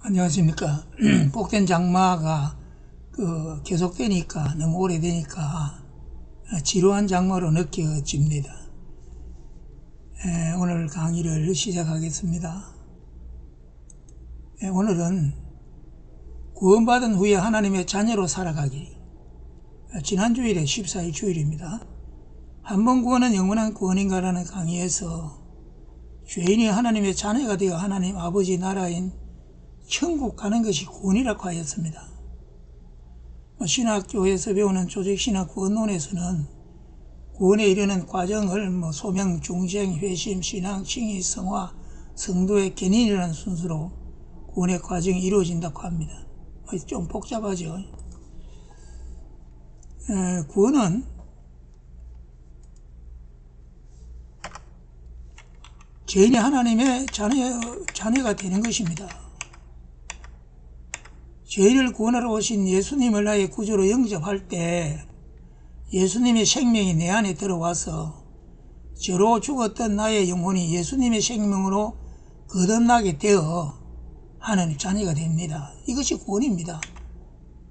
안녕하십니까. 복된 장마가 계속되니까 너무 오래되니까 지루한 장마로 느껴집니다. 오늘 강의를 시작하겠습니다. 오늘은 구원받은 후에 하나님의 자녀로 살아가기. 지난 주일에 14일 주일입니다. 한 번 구원은 영원한 구원인가라는 강의에서 죄인이 하나님의 자녀가 되어 하나님 아버지 나라인 천국 가는 것이 구원이라고 하였습니다. 신학교에서 배우는 조직신학 구원론에서는 구원에 이르는 과정을 소명, 중생, 회심, 신앙, 칭의, 성화, 성도의 견인이라는 순서로 구원의 과정이 이루어진다고 합니다. 좀 복잡하죠. 구원은 죄인이 하나님의 자녀가 되는 것입니다. 죄인을 구원하러 오신 예수님을 나의 구주로 영접할 때 예수님의 생명이 내 안에 들어와서 죄로 죽었던 나의 영혼이 예수님의 생명으로 거듭나게 되어 하나님 자녀가 됩니다. 이것이 구원입니다.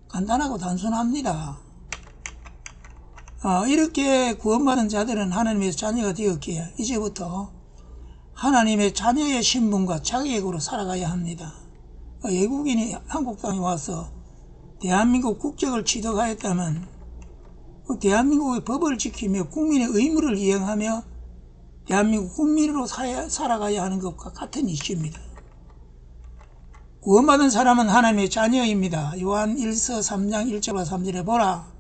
간단하고 단순합니다. 이렇게 구원받은 자들은 하나님의 자녀가 되었기에 이제부터 하나님의 자녀의 신분과 자격으로 살아가야 합니다. 외국인이 한국 땅에 와서 대한민국 국적을 취득하였다면 그 대한민국의 법을 지키며 국민의 의무를 이행하며 대한민국 국민으로 살아가야 하는 것과 같은 이슈입니다. 구원받은 사람은 하나님의 자녀입니다. 요한 1서 3장 1절과 3절에 보라,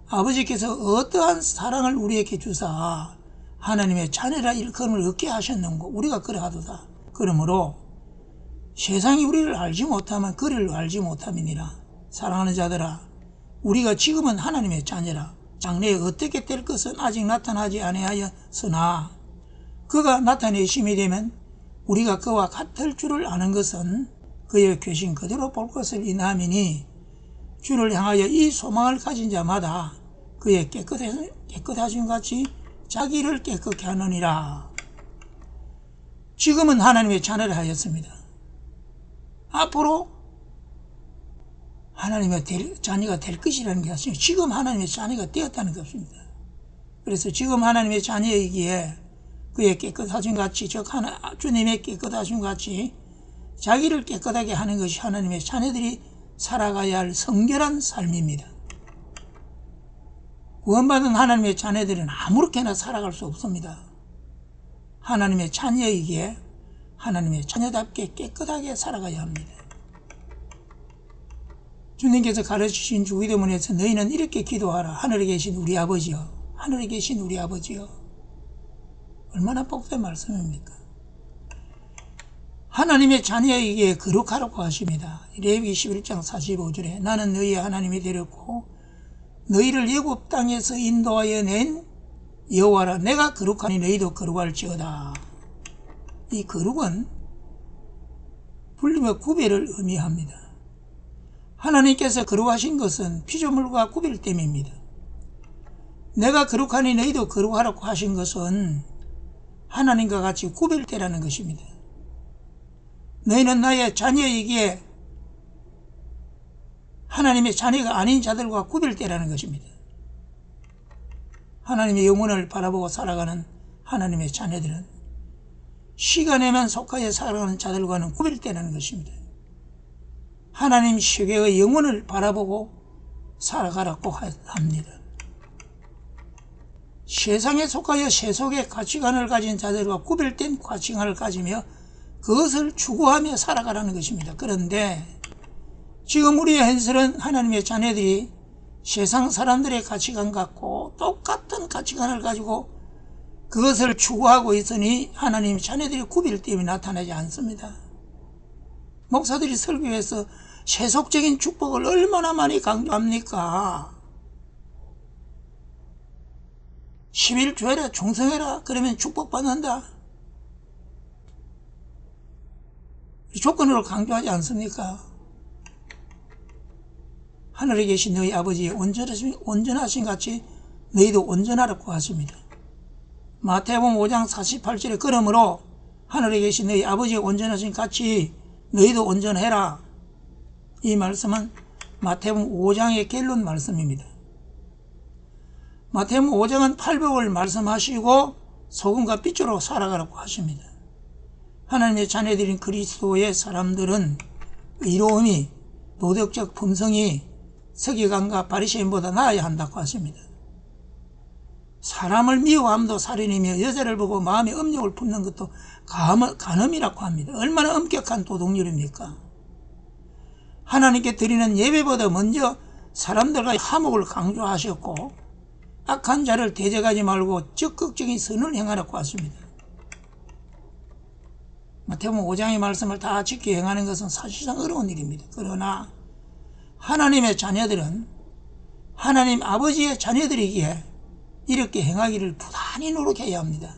아버지께서 어떠한 사랑을 우리에게 주사 하나님의 자녀라 일컬음을 얻게 하셨는고 우리가 그러하도다. 그러므로 세상이 우리를 알지 못하면 그를 알지 못함이니라. 사랑하는 자들아, 우리가 지금은 하나님의 자녀라. 장래에 어떻게 될 것은 아직 나타나지 아니하였으나 그가 나타내심이 되면 우리가 그와 같을 줄을 아는 것은 그의 계신 그대로 볼 것을 인함이니, 주를 향하여 이 소망을 가진 자마다 그의 깨끗하심 같이 자기를 깨끗게 하느니라. 지금은 하나님의 자녀를 하였습니다. 앞으로 하나님의 자녀가 될 것이라는 게 아니라 지금 하나님의 자녀가 되었다는 것입니다. 그래서 지금 하나님의 자녀이기에 그의 깨끗하심 같이, 즉 주님의 깨끗하심 같이 자기를 깨끗하게 하는 것이 하나님의 자녀들이 살아가야 할 성결한 삶입니다. 구원받은 하나님의 자녀들은 아무렇게나 살아갈 수 없습니다. 하나님의 자녀이기에 하나님의 자녀답게 깨끗하게 살아가야 합니다. 주님께서 가르치신 주기도문에서 너희는 이렇게 기도하라. 하늘에 계신 우리 아버지여, 하늘에 계신 우리 아버지여. 얼마나 복된 말씀입니까? 하나님의 자녀에게 거룩하라고 하십니다. 레위기 11장 45절에 나는 너희의 하나님이 되었고 너희를 애굽 땅에서 인도하여 낸 여호와라. 내가 거룩하니 너희도 거룩할지어다. 이 거룩은 분림과 구별을 의미합니다. 하나님께서 거룩하신 것은 피조물과 구별됨입니다. 내가 거룩하니 너희도 거룩하라고 하신 것은 하나님과 같이 구별되라는 것입니다. 너희는 나의 자녀이기에 하나님의 자녀가 아닌 자들과 구별되라는 것입니다. 하나님의 영혼을 바라보고 살아가는 하나님의 자녀들은 시간에만 속하여 살아가는 자들과는 구별되라는 것입니다. 하나님 세계의 영혼을 바라보고 살아가라고 합니다. 세상에 속하여 세속의 가치관을 가진 자들과 구별된 가치관을 가지며 그것을 추구하며 살아가라는 것입니다. 그런데 지금 우리의 현실은 하나님의 자녀들이 세상 사람들의 가치관 갖고 똑같은 가치관을 가지고 그것을 추구하고 있으니 하나님의 자녀들의 구별됨이 나타나지 않습니다. 목사들이 설교에서 세속적인 축복을 얼마나 많이 강조합니까? 11조 해라, 충성해라, 그러면 축복받는다. 조건으로 강조하지 않습니까? 하늘에 계신 너희 아버지의 온전하신 같이 너희도 온전하라고 하십니다. 마태복음 5장 48절에 그러므로 하늘에 계신 너희 아버지의 온전하신 같이 너희도 온전해라. 이 말씀은 마태복음 5장의 결론 말씀입니다. 마태복음 5장은 팔복을 말씀하시고 소금과 빛으로 살아가라고 하십니다. 하나님의 자녀들인 그리스도의 사람들은 의로움이, 도덕적 품성이 서기관과 바리새인보다 나아야 한다고 하십니다. 사람을 미워함도 살인이며 여자를 보고 마음에 음욕을 품는 것도 간음이라고 합니다. 얼마나 엄격한 도덕률입니까? 하나님께 드리는 예배보다 먼저 사람들과의 화목을 강조하셨고 악한 자를 대적하지 말고 적극적인 선을 행하라고 하십니다. 마태복음 5장의 말씀을 다 지켜 행하는 것은 사실상 어려운 일입니다. 그러나 하나님의 자녀들은 하나님 아버지의 자녀들이기에 이렇게 행하기를 부단히 노력해야 합니다.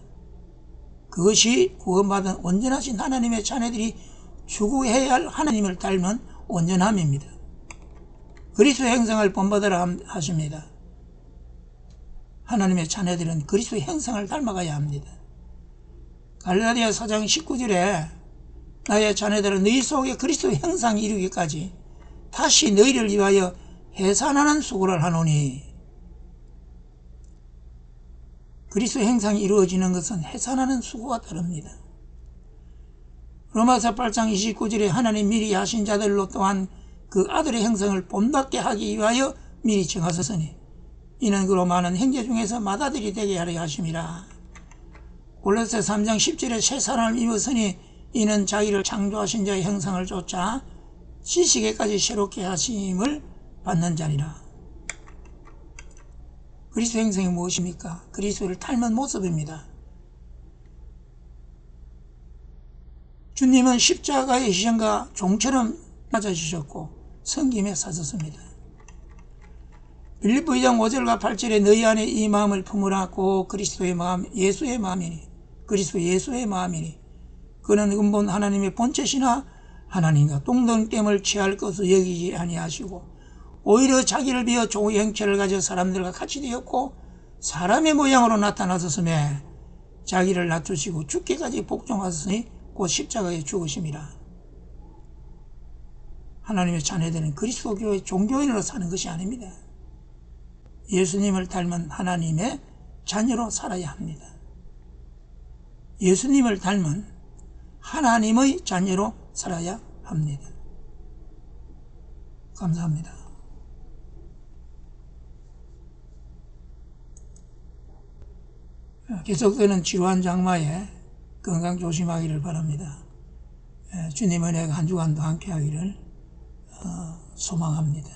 그것이 구원받은 온전하신 하나님의 자녀들이 추구해야 할 하나님을 닮은 온전함입니다. 그리스도의 형상을 본받으라 하십니다. 하나님의 자녀들은 그리스도의 형상을 닮아가야 합니다. 갈라디아 4장 19절에 나의 자녀들은 너희 속에 그리스도의 형상이 이루기까지 다시 너희를 위하여 해산하는 수고를 하노니, 그리스도의 형상이 이루어지는 것은 해산하는 수고가 따릅니다. 로마서 8장 29절에 하나님 미리 하신 자들로 또한 그 아들의 형상을 본받게 하기 위하여 미리 정하셨으니 이는 그로 많은 형제 중에서 맏아들이 되게 하려 하심이라. 골로새 3장 10절에 새 사람을 입었으니 이는 자기를 창조하신 자의 형상을 쫓아 지식에까지 새롭게 하심을 받는 자니라. 그리스도 형상이 무엇입니까? 그리스도를 닮은 모습입니다. 주님은 십자가의 희생과 종처럼 낮아지셨고 섬김에 사셨습니다. 빌립보 2장 5절과 8절에 너희 안에 이 마음을 품으라. 고 그리스도의 마음, 예수의 마음이니, 그리스도 예수의 마음이니, 그는 근본 하나님의 본체시나 하나님과 동등됨을 취할 것으로 여기지 아니하시고 오히려 자기를 비어 종의 형체를 가져 사람들과 같이 되었고 사람의 모양으로 나타나셨으며 자기를 낮추시고 죽기까지 복종하셨으니 곧 십자가에 죽으심이라. 하나님의 자녀들은 그리스도교의 종교인으로 사는 것이 아닙니다. 예수님을 닮은 하나님의 자녀로 살아야 합니다. 예수님을 닮은 하나님의 자녀로 살아야 합니다. 감사합니다. 계속되는 지루한 장마에 건강 조심하기를 바랍니다. 주님 은혜가 한 주간도 함께 하기를 소망합니다.